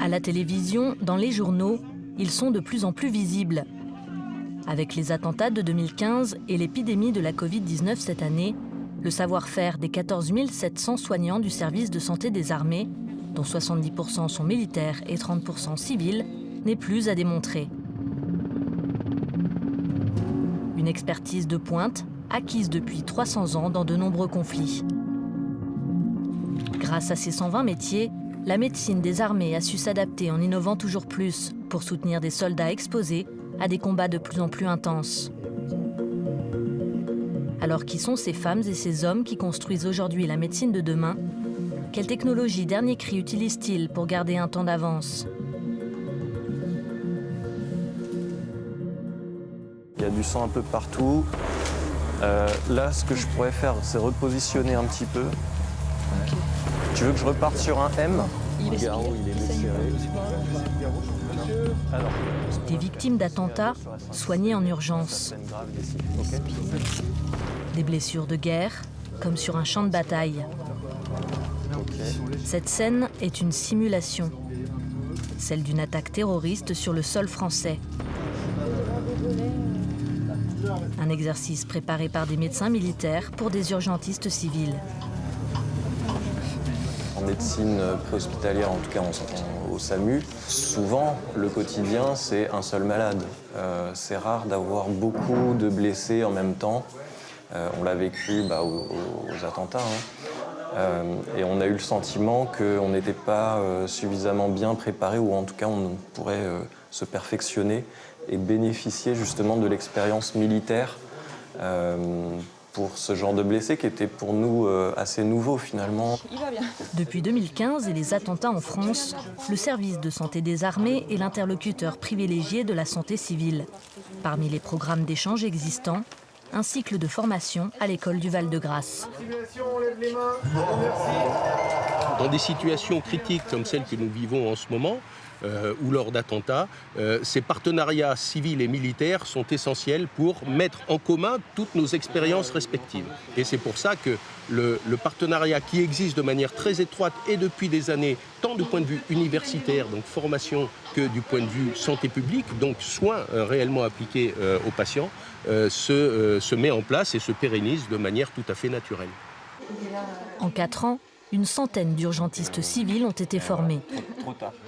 À la télévision, dans les journaux, ils sont de plus en plus visibles. Avec les attentats de 2015 et l'épidémie de la Covid-19 cette année, le savoir-faire des 14 700 soignants du service de santé des armées, dont 70% sont militaires et 30% civils, n'est plus à démontrer. Une expertise de pointe, acquise depuis 300 ans dans de nombreux conflits. Grâce à ces 120 métiers, la médecine des armées a su s'adapter en innovant toujours plus pour soutenir des soldats exposés à des combats de plus en plus intenses. Alors qui sont ces femmes et ces hommes qui construisent aujourd'hui la médecine de demain? Quelle technologie dernier cri utilisent-ils pour garder un temps d'avance? Il y a du sang un peu partout. Là, ce que je pourrais faire, c'est repositionner un petit peu. Okay. Tu veux que je reparte sur un M? Le garrot, il est desserré. Des victimes d'attentats soignées en urgence. Des blessures de guerre, comme sur un champ de bataille. Cette scène est une simulation, celle d'une attaque terroriste sur le sol français. Un exercice préparé par des médecins militaires pour des urgentistes civils. En médecine préhospitalière, en tout cas au SAMU, souvent le quotidien c'est un seul malade. C'est rare d'avoir beaucoup de blessés en même temps. On l'a vécu aux attentats. Et on a eu le sentiment qu'on n'était pas suffisamment bien préparé, ou en tout cas on pourrait se perfectionner et bénéficier justement de l'expérience militaire pour ce genre de blessés qui était pour nous assez nouveau finalement. Depuis 2015 et les attentats en France, le service de santé des armées est l'interlocuteur privilégié de la santé civile. Parmi les programmes d'échange existants, un cycle de formation à l'école du Val-de-Grâce. Dans des situations critiques comme celles que nous vivons en ce moment, ou lors d'attentats, ces partenariats civils et militaires sont essentiels pour mettre en commun toutes nos expériences respectives. Et c'est pour ça que le partenariat qui existe de manière très étroite et depuis des années, tant du point de vue universitaire, donc formation, que du point de vue santé publique, donc soins réellement appliqués aux patients, se met en place et se pérennise de manière tout à fait naturelle. En 4 ans, une centaine d'urgentistes civils ont été formés.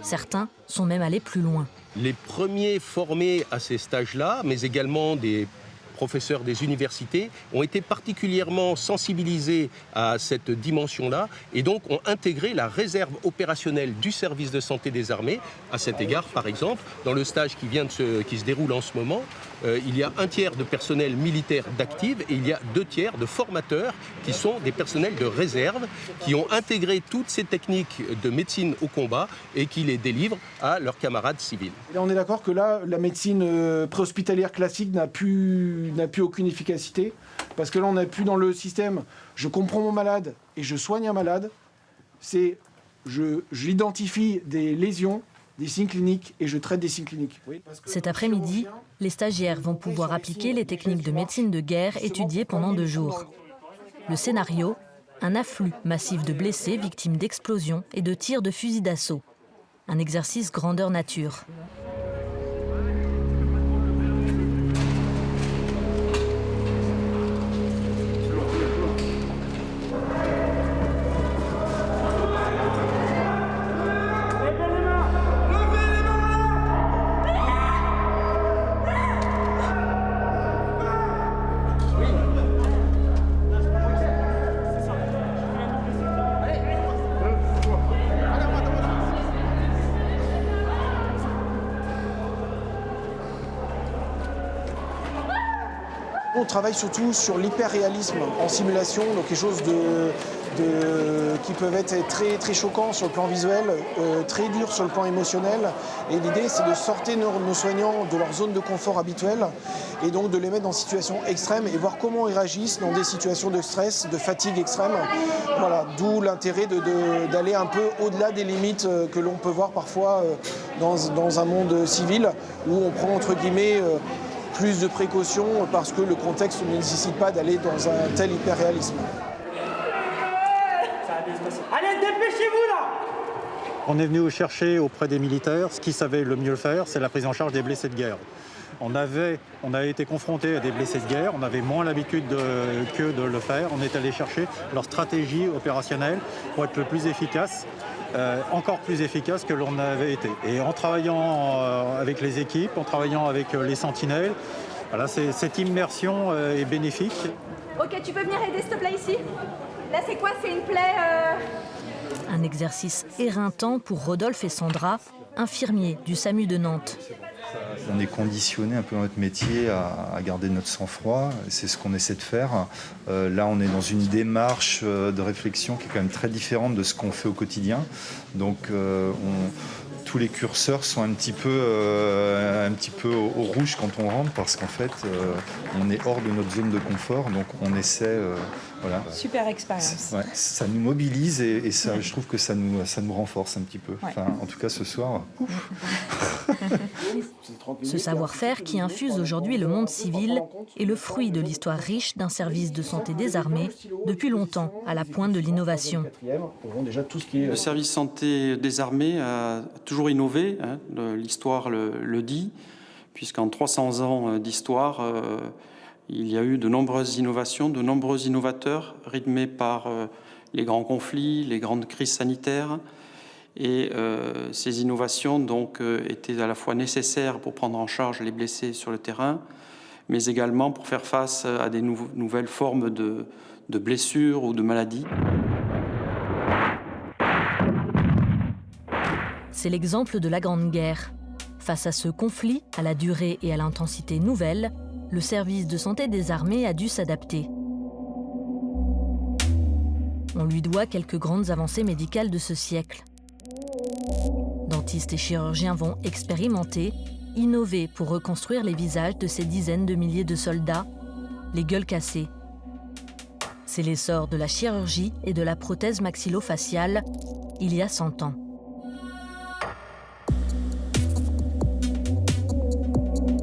Certains sont même allés plus loin. Les premiers formés à ces stages-là, mais également des professeurs des universités, ont été particulièrement sensibilisés à cette dimension-là et donc ont intégré la réserve opérationnelle du service de santé des armées. À cet égard, par exemple, dans le stage qui se déroule en ce moment, il y a 1/3 de personnel militaire d'active et il y a 2/3 de formateurs qui sont des personnels de réserve qui ont intégré toutes ces techniques de médecine au combat et qui les délivrent à leurs camarades civils. Et on est d'accord que là, la médecine préhospitalière classique n'a plus aucune efficacité parce que là, on n'a plus dans le système « je comprends mon malade et je soigne un malade », c'est « j'identifie des lésions », des signes cliniques et je traite des signes cliniques. Cet après-midi, les stagiaires vont pouvoir appliquer les techniques de médecine de guerre étudiées pendant 2 jours. Le scénario, un afflux massif de blessés victimes d'explosions et de tirs de fusils d'assaut. Un exercice grandeur nature. On travaille surtout sur l'hyperréalisme en simulation, donc quelque chose qui peuvent être très, très choquants sur le plan visuel, très dur sur le plan émotionnel. Et l'idée, c'est de sortir nos soignants de leur zone de confort habituelle et donc de les mettre dans des situations extrêmes et voir comment ils réagissent dans des situations de stress, de fatigue extrême. Voilà, d'où l'intérêt d'aller un peu au-delà des limites que l'on peut voir parfois dans un monde civil où on prend entre guillemets plus de précautions parce que le contexte ne nécessite pas d'aller dans un tel hyperréalisme. Allez, dépêchez-vous là! On est venu chercher auprès des militaires ce qu'ils savaient le mieux faire, c'est la prise en charge des blessés de guerre. On avait été confronté à des blessés de guerre, on avait moins l'habitude que de le faire. On est allé chercher leur stratégie opérationnelle pour être le plus efficace, encore plus efficace que l'on avait été. Et en travaillant avec les équipes, en travaillant avec les sentinelles, voilà, cette immersion est bénéfique. Ok, tu peux venir aider s'il te plaît ici. Là c'est quoi? C'est une plaie Un exercice éreintant pour Rodolphe et Sandra, infirmiers du SAMU de Nantes. On est conditionné un peu dans notre métier à garder notre sang-froid, c'est ce qu'on essaie de faire. Là, on est dans une démarche de réflexion qui est quand même très différente de ce qu'on fait au quotidien. Donc, tous les curseurs sont un petit peu au rouge quand on rentre parce qu'en fait, on est hors de notre zone de confort, donc on essaie... Voilà. Super expérience. Ouais, ça nous mobilise et ça, je trouve que ça nous renforce un petit peu. Ouais. Enfin, en tout cas, ce soir. Ce savoir-faire qui infuse aujourd'hui le monde civil est le fruit de l'histoire riche d'un service de santé des armées, depuis longtemps à la pointe de l'innovation. Le service santé des armées a toujours innové, hein, l'histoire le dit, puisqu'en 300 ans d'histoire, il y a eu de nombreuses innovations, de nombreux innovateurs rythmés par les grands conflits, les grandes crises sanitaires. Et ces innovations donc, étaient à la fois nécessaires pour prendre en charge les blessés sur le terrain, mais également pour faire face à des nouvelles formes de blessures ou de maladies. C'est l'exemple de la Grande Guerre. Face à ce conflit, à la durée et à l'intensité nouvelles, le service de santé des armées a dû s'adapter. On lui doit quelques grandes avancées médicales de ce siècle. Dentistes et chirurgiens vont expérimenter, innover pour reconstruire les visages de ces dizaines de milliers de soldats, les gueules cassées. C'est l'essor de la chirurgie et de la prothèse maxillo-faciale il y a 100 ans.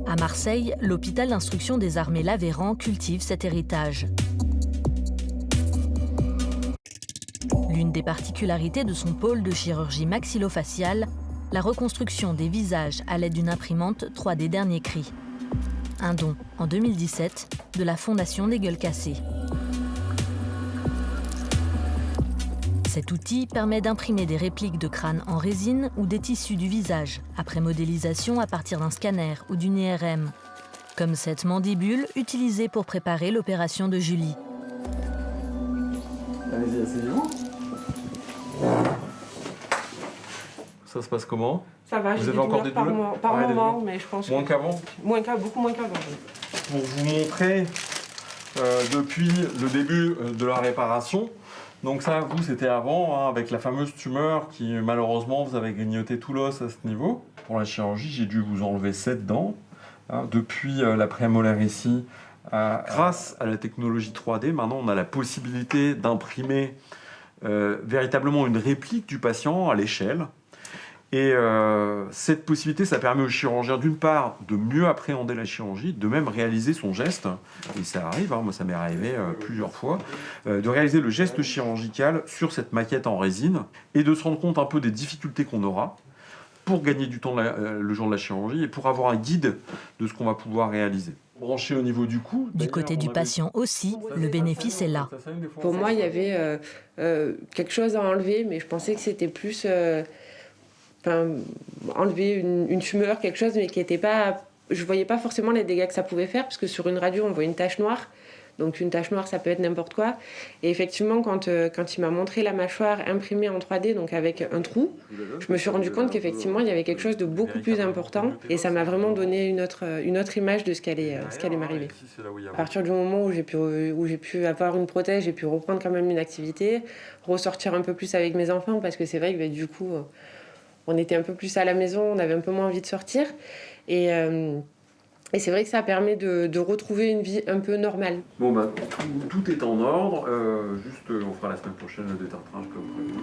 À Marseille, l'hôpital d'instruction des armées l'Aveyran cultive cet héritage. L'une des particularités de son pôle de chirurgie maxillo-faciale, la reconstruction des visages à l'aide d'une imprimante 3D dernier cri. Un don, en 2017, de la Fondation des Gueules Cassées. Cet outil permet d'imprimer des répliques de crânes en résine ou des tissus du visage, après modélisation à partir d'un scanner ou d'une IRM, comme cette mandibule utilisée pour préparer l'opération de Julie. Allez-y, asseyez-vous. Ça se passe comment? Ça va, j'ai des douleurs par moment, mais je pense moins qu'avant? Beaucoup moins qu'avant. Pour vous montrer, depuis le début de la réparation, donc ça, vous, c'était avant, hein, avec la fameuse tumeur qui, malheureusement, vous avez grignoté tout l'os à ce niveau. Pour la chirurgie, j'ai dû vous enlever 7 dents. Hein, depuis la prémolaire ici, grâce à la technologie 3D, maintenant, on a la possibilité d'imprimer véritablement une réplique du patient à l'échelle. Et cette possibilité, ça permet au chirurgien, d'une part, de mieux appréhender la chirurgie, de même réaliser son geste, et ça arrive, hein, moi ça m'est arrivé plusieurs fois, de réaliser le geste chirurgical sur cette maquette en résine, et de se rendre compte un peu des difficultés qu'on aura pour gagner du temps le jour de la chirurgie, et pour avoir un guide de ce qu'on va pouvoir réaliser. Branché au niveau du cou. Du côté du patient aussi, le bénéfice est là. Pour moi, il y avait quelque chose à enlever, mais je pensais que c'était plus... enlever une tumeur, quelque chose, mais qui n'était pas... Je voyais pas forcément les dégâts que ça pouvait faire, parce que sur une radio, on voit une tache noire. Donc une tache noire, ça peut être n'importe quoi. Et effectivement, quand il m'a montré la mâchoire imprimée en 3D, donc avec un trou, je me suis rendu compte qu'effectivement, il y avait quelque chose de beaucoup plus important. Et ça m'a vraiment donné une autre image de ce qui allait m'arriver. À partir du moment où j'ai pu avoir une prothèse, j'ai pu reprendre quand même une activité, ressortir un peu plus avec mes enfants, parce que c'est vrai que du coup... on était un peu plus à la maison, on avait un peu moins envie de sortir. Et c'est vrai que ça permet de retrouver une vie un peu normale. Bon, bah, tout est en ordre. Juste, on fera la semaine prochaine le détartrage comme prévu.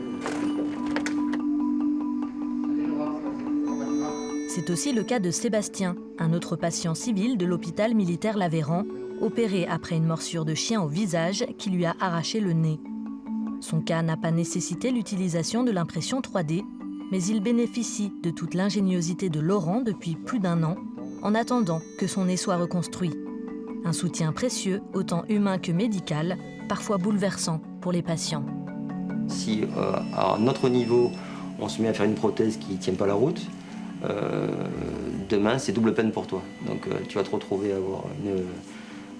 C'est aussi le cas de Sébastien, un autre patient civil de l'hôpital militaire l'Aveyran, opéré après une morsure de chien au visage qui lui a arraché le nez. Son cas n'a pas nécessité l'utilisation de l'impression 3D, Mais il bénéficie de toute l'ingéniosité de Laurent depuis plus d'1 an, en attendant que son nez soit reconstruit. Un soutien précieux, autant humain que médical, parfois bouleversant pour les patients. Si à notre niveau, on se met à faire une prothèse qui ne tient pas la route, demain c'est double peine pour toi. Donc tu vas te retrouver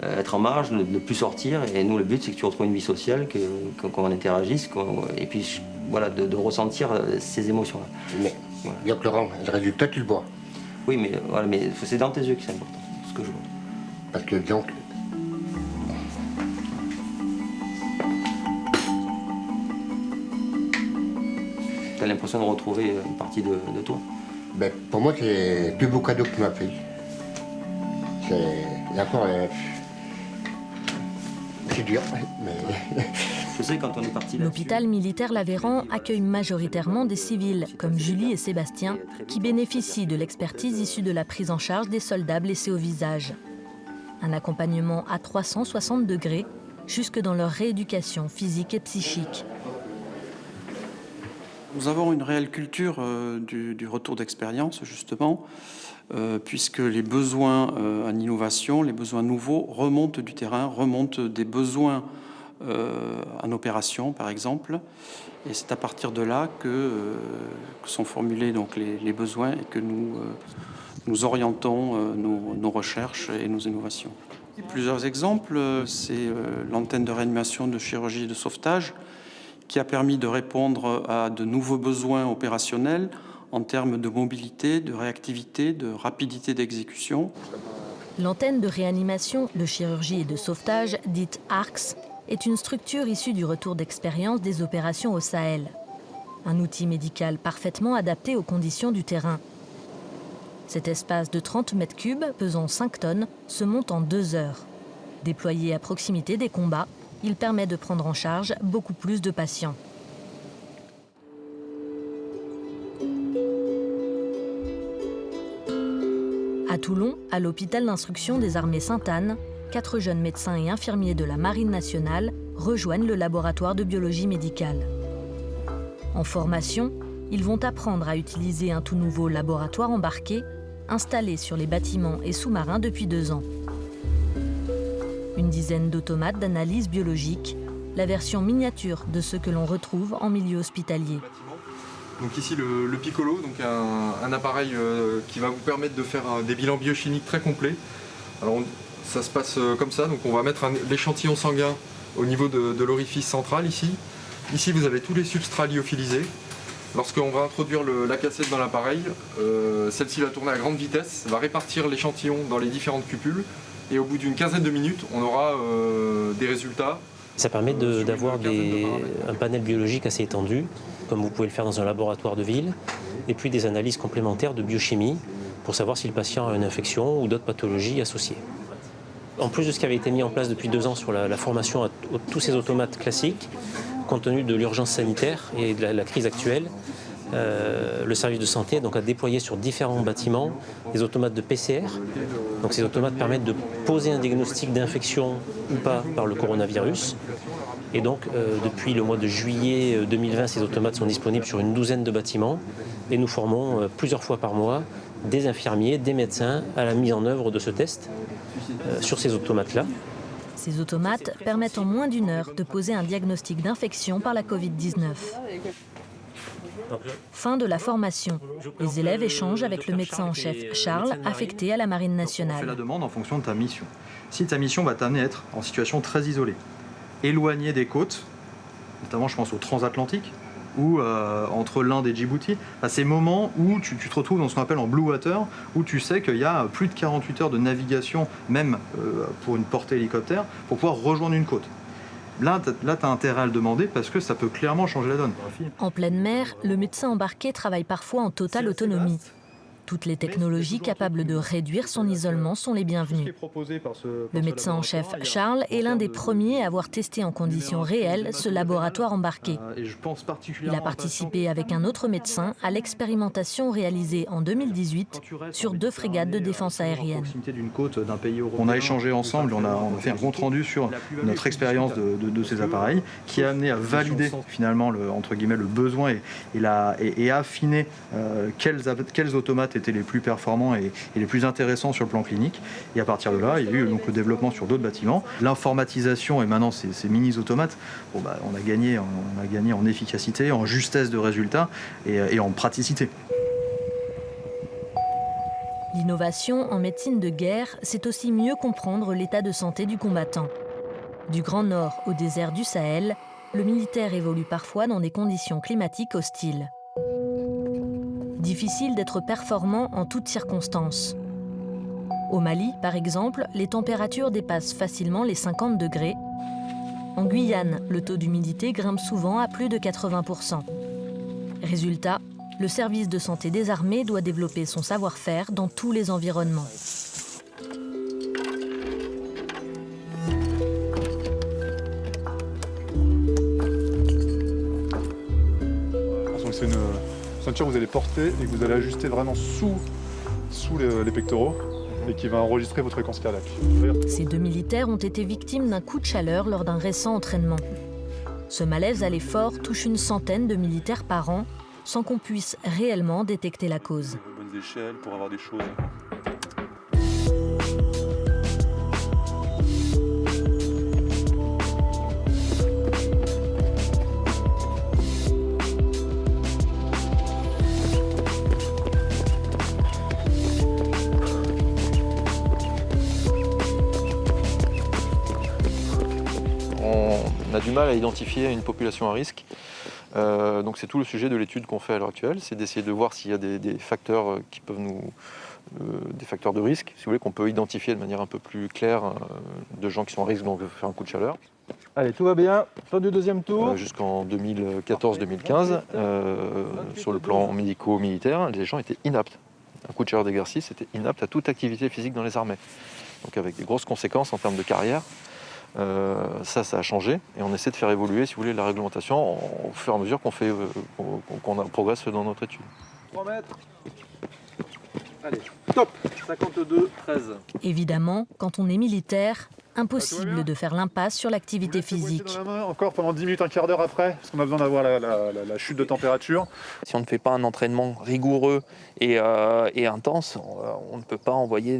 à être en marge, ne plus sortir. Et nous, le but, c'est que tu retrouves une vie sociale, qu'on interagisse, et puis voilà, de ressentir ces émotions-là. Mais voilà. Bien que Laurent, le résultat, tu le vois. Oui, mais, voilà, mais c'est dans tes yeux que c'est important, ce que je vois. Parce que donc... Tu as l'impression de retrouver une partie de toi. Ben, pour moi, c'est le plus beau cadeau que tu m'as fait. D'accord, c'est dur, mais... Je sais, quand on est parti là. L'hôpital militaire Lavéran accueille majoritairement des civils, comme Julie et Sébastien, qui bénéficient de l'expertise issue de la prise en charge des soldats blessés au visage. Un accompagnement à 360 degrés, jusque dans leur rééducation physique et psychique. Nous avons une réelle culture du retour d'expérience, justement, puisque les besoins en innovation, les besoins nouveaux remontent du terrain, remontent des besoins en opération, par exemple. Et c'est à partir de là que sont formulés donc, les besoins et que nous orientons nos recherches et nos innovations. Plusieurs exemples, c'est l'antenne de réanimation de chirurgie de sauvetage, qui a permis de répondre à de nouveaux besoins opérationnels en termes de mobilité, de réactivité, de rapidité d'exécution. L'antenne de réanimation de chirurgie et de sauvetage, dite ARCS, est une structure issue du retour d'expérience des opérations au Sahel. Un outil médical parfaitement adapté aux conditions du terrain. Cet espace de 30 mètres cubes, pesant 5 tonnes, se monte en 2 heures. Déployé à proximité des combats, il permet de prendre en charge beaucoup plus de patients. À Toulon, à l'hôpital d'instruction des armées Sainte-Anne, 4 jeunes médecins et infirmiers de la Marine nationale rejoignent le laboratoire de biologie médicale. En formation, ils vont apprendre à utiliser un tout nouveau laboratoire embarqué, installé sur les bâtiments et sous-marins depuis 2 ans. Une dizaine d'automates d'analyse biologique, la version miniature de ce que l'on retrouve en milieu hospitalier. Donc ici le Piccolo, donc un appareil qui va vous permettre de faire des bilans biochimiques très complets. Alors ça se passe comme ça, donc on va mettre l'échantillon sanguin au niveau de l'orifice central ici. Ici vous avez tous les substrats lyophilisés. Lorsqu'on va introduire la cassette dans l'appareil, celle-ci va tourner à grande vitesse, va répartir l'échantillon dans les différentes cupules et au bout d'une quinzaine de minutes, on aura des résultats. Ça permet d'avoir un panel biologique assez étendu, comme vous pouvez le faire dans un laboratoire de ville, et puis des analyses complémentaires de biochimie pour savoir si le patient a une infection ou d'autres pathologies associées. En plus de ce qui avait été mis en place depuis 2 ans sur la formation à tous ces automates classiques, compte tenu de l'urgence sanitaire et de la crise actuelle, le service de santé donc, a déployé sur différents bâtiments des automates de PCR. Donc, ces automates permettent de poser un diagnostic d'infection ou pas par le coronavirus. Et donc, depuis le mois de juillet 2020, ces automates sont disponibles sur une 12aine de bâtiments. Et nous formons plusieurs fois par mois des infirmiers, des médecins à la mise en œuvre de ce test sur ces automates-là. Ces automates permettent en moins d'1 heure de poser un diagnostic d'infection par la Covid-19. Fin de la formation. Les élèves échangent avec le médecin en chef Charles, affecté à la Marine nationale. On fait la demande en fonction de ta mission. Si ta mission va t'amener à être en situation très isolée, éloignée des côtes, notamment je pense au transatlantique, ou entre l'Inde et Djibouti, à ces moments où tu te retrouves dans ce qu'on appelle en blue water, où tu sais qu'il y a plus de 48 heures de navigation, même pour une portée hélicoptère, pour pouvoir rejoindre une côte. Là, tu as intérêt à le demander parce que ça peut clairement changer la donne. En pleine mer, le médecin embarqué travaille parfois en totale autonomie. Toutes les technologies capables de réduire son isolement sont les bienvenues. Le médecin en chef Charles est l'un des premiers à avoir testé en conditions réelles ce laboratoire embarqué. Il a participé avec un autre médecin à l'expérimentation réalisée en 2018 sur 2 frégates de défense aérienne. On a échangé ensemble, on a fait un compte rendu sur notre expérience de ces appareils qui a amené à valider finalement entre guillemets, le besoin et affiner quels automates étaient les plus performants et les plus intéressants sur le plan clinique. Et à partir de là, il y a eu donc le développement sur d'autres bâtiments. L'informatisation et maintenant ces mini-automates, on a gagné en efficacité, en justesse de résultats et en praticité. L'innovation en médecine de guerre, c'est aussi mieux comprendre l'état de santé du combattant. Du Grand Nord au désert du Sahel, le militaire évolue parfois dans des conditions climatiques hostiles. Difficile d'être performant en toutes circonstances. Au Mali, par exemple, les températures dépassent facilement les 50 degrés. En Guyane, le taux d'humidité grimpe souvent à plus de 80%. Résultat, le service de santé des armées doit développer son savoir-faire dans tous les environnements. C'est une ceinture que vous allez porter et que vous allez ajuster vraiment sous les pectoraux et qui va enregistrer votre fréquence cardiaque. Ces 2 militaires ont été victimes d'un coup de chaleur lors d'un récent entraînement. Ce malaise à l'effort touche une centaine de militaires par an sans qu'on puisse réellement détecter la cause. Bonnes échelles pour avoir des choses. On a du mal à identifier une population à risque. Donc c'est tout le sujet de l'étude qu'on fait à l'heure actuelle, c'est d'essayer de voir s'il y a des facteurs qui peuvent des facteurs de risque, si vous voulez, qu'on peut identifier de manière un peu plus claire de gens qui sont à risque donc de faire un coup de chaleur. Allez, tout va bien. Fin du deuxième tour. Jusqu'en 2014-2015, sur le plan médico-militaire, les gens étaient inaptes. Un coup de chaleur d'exercice était inapte à toute activité physique dans les armées. Donc avec des grosses conséquences en termes de carrière. Ça a changé et on essaie de faire évoluer, si vous voulez, la réglementation au fur et à mesure qu'on progresse dans notre étude. 3 mètres. Allez, top. 52, 13. Évidemment, quand on est militaire, impossible de faire l'impasse sur l'activité physique. Dans la main, encore pendant 10 minutes, un quart d'heure après, parce qu'on a besoin d'avoir la chute de température. Si on ne fait pas un entraînement rigoureux et intense, on ne peut pas envoyer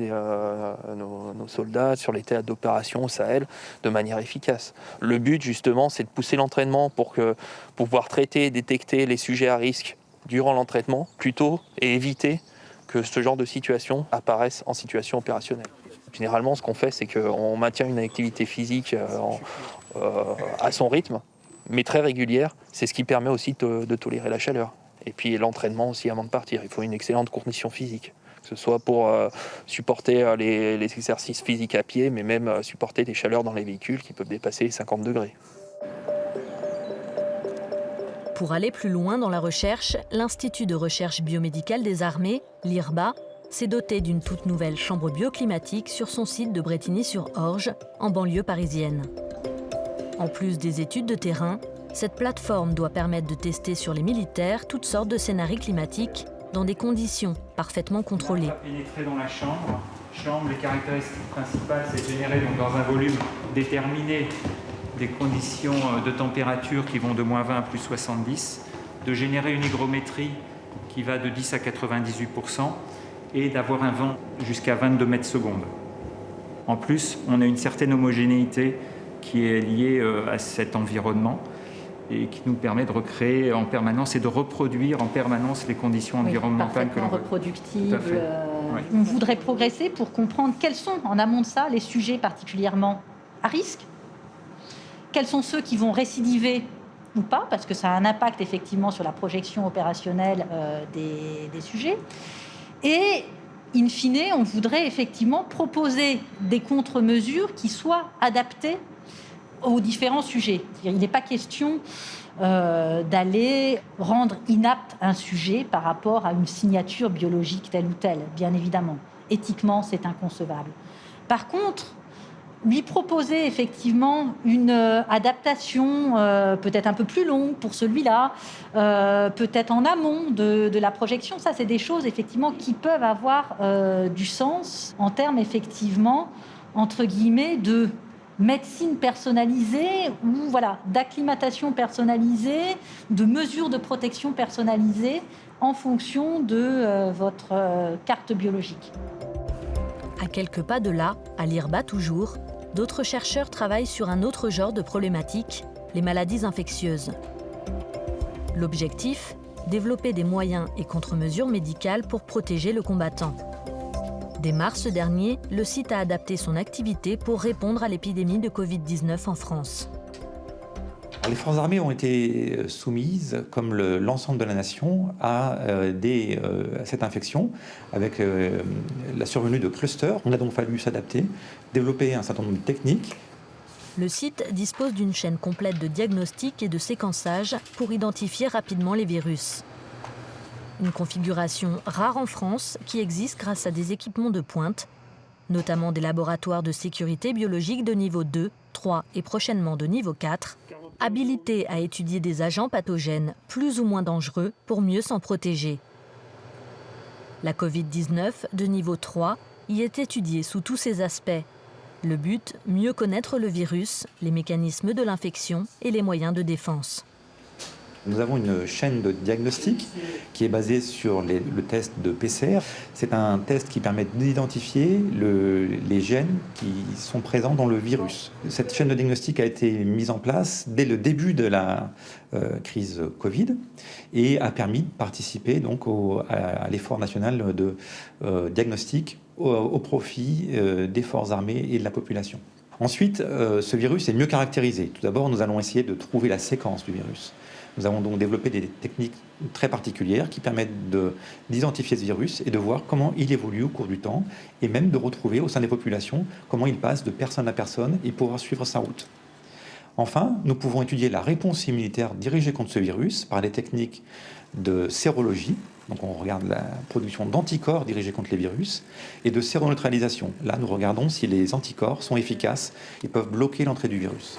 nos soldats sur les théâtres d'opération au Sahel de manière efficace. Le but, justement, c'est de pousser l'entraînement pour pouvoir traiter et détecter les sujets à risque durant l'entraînement, plutôt, et éviter que ce genre de situation apparaisse en situation opérationnelle. Généralement, ce qu'on fait, c'est qu'on maintient une activité physique à son rythme, mais très régulière. C'est ce qui permet aussi de tolérer la chaleur. Et puis l'entraînement aussi avant de partir. Il faut une excellente condition physique, que ce soit pour supporter les exercices physiques à pied, mais même supporter des chaleurs dans les véhicules qui peuvent dépasser les 50 degrés. Pour aller plus loin dans la recherche, l'Institut de recherche biomédicale des armées, l'IRBA, s'est doté d'une toute nouvelle chambre bioclimatique sur son site de Brétigny-sur-Orge, en banlieue parisienne. En plus des études de terrain, cette plateforme doit permettre de tester sur les militaires toutes sortes de scénarios climatiques dans des conditions parfaitement contrôlées. On va pénétrer dans la chambre. Les caractéristiques principales, c'est de générer donc, dans un volume déterminé des conditions de température qui vont de -20 à +70, de générer une hygrométrie qui va de 10 à 98%, et d'avoir un vent jusqu'à 22 mètres secondes. En plus, on a une certaine homogénéité qui est liée à cet environnement et qui nous permet de recréer en permanence et de reproduire en permanence les conditions environnementales que l'on veut. Reproductibles. On voudrait progresser pour comprendre quels sont, en amont de ça, les sujets particulièrement à risque, quels sont ceux qui vont récidiver ou pas, parce que ça a un impact effectivement sur la projection opérationnelle des sujets. Et, in fine, on voudrait effectivement proposer des contre-mesures qui soient adaptées aux différents sujets. Il n'est pas question d'aller rendre inapte un sujet par rapport à une signature biologique telle ou telle, bien évidemment. Éthiquement, c'est inconcevable. Par contre, lui proposer effectivement une adaptation peut-être un peu plus longue pour celui-là, peut-être en amont de la projection, ça c'est des choses effectivement qui peuvent avoir du sens en termes effectivement, entre guillemets, de médecine personnalisée ou voilà, d'acclimatation personnalisée, de mesures de protection personnalisées en fonction de votre carte biologique. À quelques pas de là, à l'IRBA toujours, d'autres chercheurs travaillent sur un autre genre de problématique, les maladies infectieuses. L'objectif, développer des moyens et contre-mesures médicales pour protéger le combattant. Dès mars dernier, le site a adapté son activité pour répondre à l'épidémie de Covid-19 en France. Les forces armées ont été soumises, comme l'ensemble de la nation, à cette infection, avec la survenue de clusters. On a donc fallu s'adapter, développer un certain nombre de techniques. Le site dispose d'une chaîne complète de diagnostic et de séquençage pour identifier rapidement les virus. Une configuration rare en France qui existe grâce à des équipements de pointe, notamment des laboratoires de sécurité biologique de niveau 2, 3 et prochainement de niveau 4, habilités à étudier des agents pathogènes plus ou moins dangereux pour mieux s'en protéger. La Covid-19 de niveau 3 y est étudiée sous tous ses aspects. Le but, mieux connaître le virus, les mécanismes de l'infection et les moyens de défense. Nous avons une chaîne de diagnostic qui est basée sur le test de PCR. C'est un test qui permet d'identifier les gènes qui sont présents dans le virus. Cette chaîne de diagnostic a été mise en place dès le début de la crise Covid et a permis de participer donc à l'effort national de diagnostic au profit des forces armées et de la population. Ensuite, ce virus est mieux caractérisé. Tout d'abord, nous allons essayer de trouver la séquence du virus. Nous avons donc développé des techniques très particulières qui permettent d'identifier ce virus et de voir comment il évolue au cours du temps et même de retrouver au sein des populations comment il passe de personne à personne et pouvoir suivre sa route. Enfin, nous pouvons étudier la réponse immunitaire dirigée contre ce virus par des techniques de sérologie. Donc on regarde la production d'anticorps dirigés contre les virus et de séroneutralisation. Là, nous regardons si les anticorps sont efficaces et peuvent bloquer l'entrée du virus.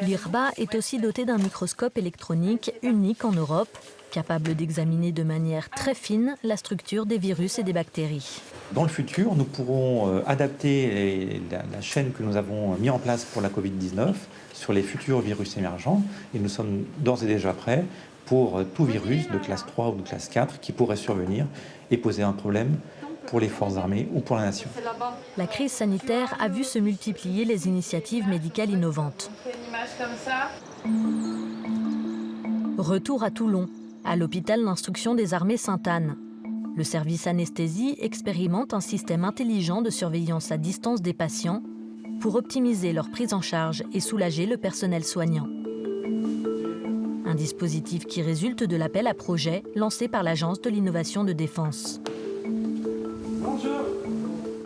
L'IRBA est aussi doté d'un microscope électronique unique en Europe, capable d'examiner de manière très fine la structure des virus et des bactéries. Dans le futur, nous pourrons adapter la chaîne que nous avons mis en place pour la Covid-19 sur les futurs virus émergents et nous sommes d'ores et déjà prêts pour tout virus de classe 3 ou de classe 4 qui pourrait survenir et poser un problème pour les forces armées ou pour la nation. La crise sanitaire a vu se multiplier les initiatives médicales innovantes. Retour à Toulon, à l'hôpital d'instruction des armées Sainte-Anne. Le service anesthésie expérimente un système intelligent de surveillance à distance des patients pour optimiser leur prise en charge et soulager le personnel soignant. Un dispositif qui résulte de l'appel à projet lancé par l'Agence de l'innovation de défense.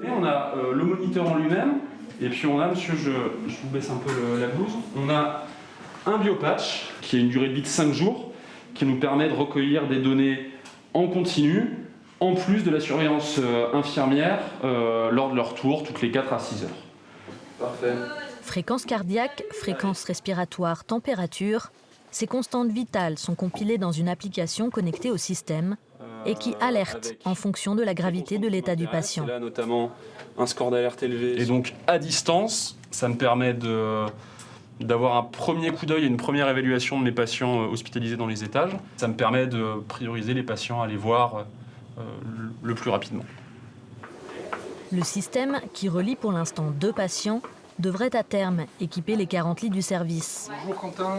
Et on a le moniteur en lui-même, et puis on a, monsieur, je vous baisse un peu la blouse, on a un biopatch qui a une durée de vie de 5 jours, qui nous permet de recueillir des données en continu, en plus de la surveillance infirmière lors de leur tour, toutes les 4 à 6 heures. Parfait. Fréquence cardiaque, fréquence respiratoire, température, ces constantes vitales sont compilées dans une application connectée au système et qui alerte en fonction de la gravité de l'état du patient. Là, notamment un score d'alerte élevé. Et donc, à distance, ça me permet d'avoir un premier coup d'œil et une première évaluation de mes patients hospitalisés dans les étages. Ça me permet de prioriser les patients à les voir le plus rapidement. Le système, qui relie pour l'instant 2 patients, devrait à terme équiper les 40 lits du service. Bonjour Quentin.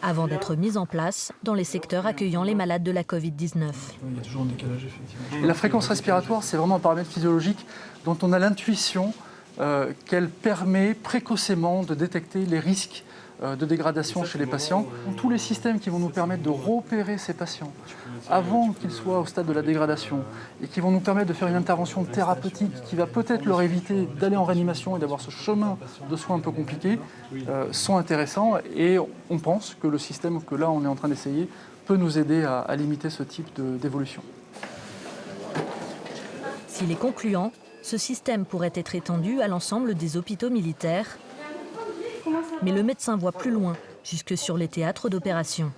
Avant d'être mis en place dans les secteurs accueillant les malades de la Covid-19. Il y a toujours un décalage, effectivement. La fréquence respiratoire, c'est vraiment un paramètre physiologique dont on a l'intuition qu'elle permet précocement de détecter les risques de dégradation chez les patients. Tous les systèmes qui vont nous permettre de repérer ces patients avant qu'ils soient au stade de la dégradation et qui vont nous permettre de faire une intervention thérapeutique qui va peut-être leur éviter d'aller en réanimation et d'avoir ce chemin de soins un peu compliqué sont intéressants, et on pense que le système que là on est en train d'essayer peut nous aider à limiter ce type d'évolution. S'il est concluant, ce système pourrait être étendu à l'ensemble des hôpitaux militaires. Mais le médecin voit plus loin, jusque sur les théâtres d'opération.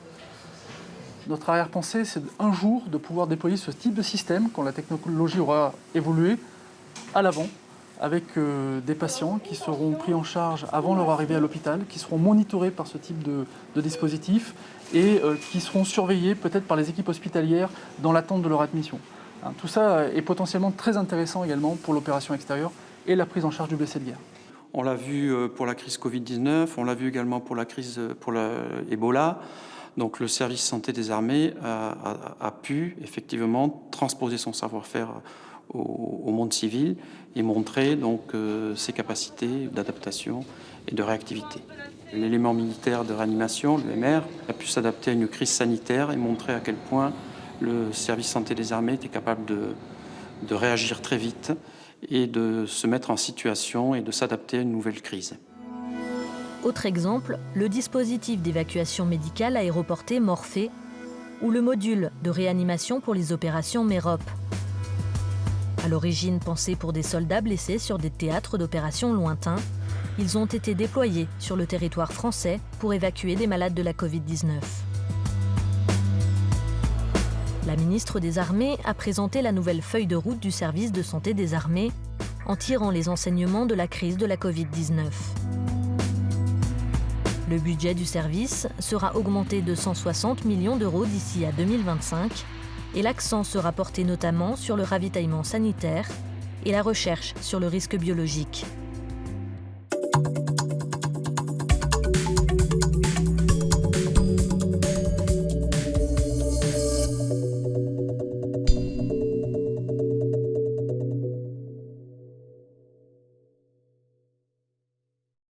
Notre arrière-pensée, c'est un jour de pouvoir déployer ce type de système, quand la technologie aura évolué, à l'avant, avec des patients qui seront pris en charge avant leur arrivée à l'hôpital, qui seront monitorés par ce type de dispositif et qui seront surveillés peut-être par les équipes hospitalières dans l'attente de leur admission. Tout ça est potentiellement très intéressant également pour l'opération extérieure et la prise en charge du blessé de guerre. On l'a vu pour la crise Covid-19, on l'a vu également pour la crise pour l'Ebola. Donc le service santé des armées a pu effectivement transposer son savoir-faire au monde civil et montrer donc ses capacités d'adaptation et de réactivité. L'élément militaire de réanimation, le MR, a pu s'adapter à une crise sanitaire et montrer à quel point le service santé des armées était capable de réagir très vite et de se mettre en situation et de s'adapter à une nouvelle crise. Autre exemple, le dispositif d'évacuation médicale aéroportée Morphée ou le module de réanimation pour les opérations MEROP. À l'origine pensés pour des soldats blessés sur des théâtres d'opérations lointains, ils ont été déployés sur le territoire français pour évacuer des malades de la Covid-19. La ministre des Armées a présenté la nouvelle feuille de route du service de santé des armées en tirant les enseignements de la crise de la Covid-19. Le budget du service sera augmenté de 160 millions d'euros d'ici à 2025 et l'accent sera porté notamment sur le ravitaillement sanitaire et la recherche sur le risque biologique.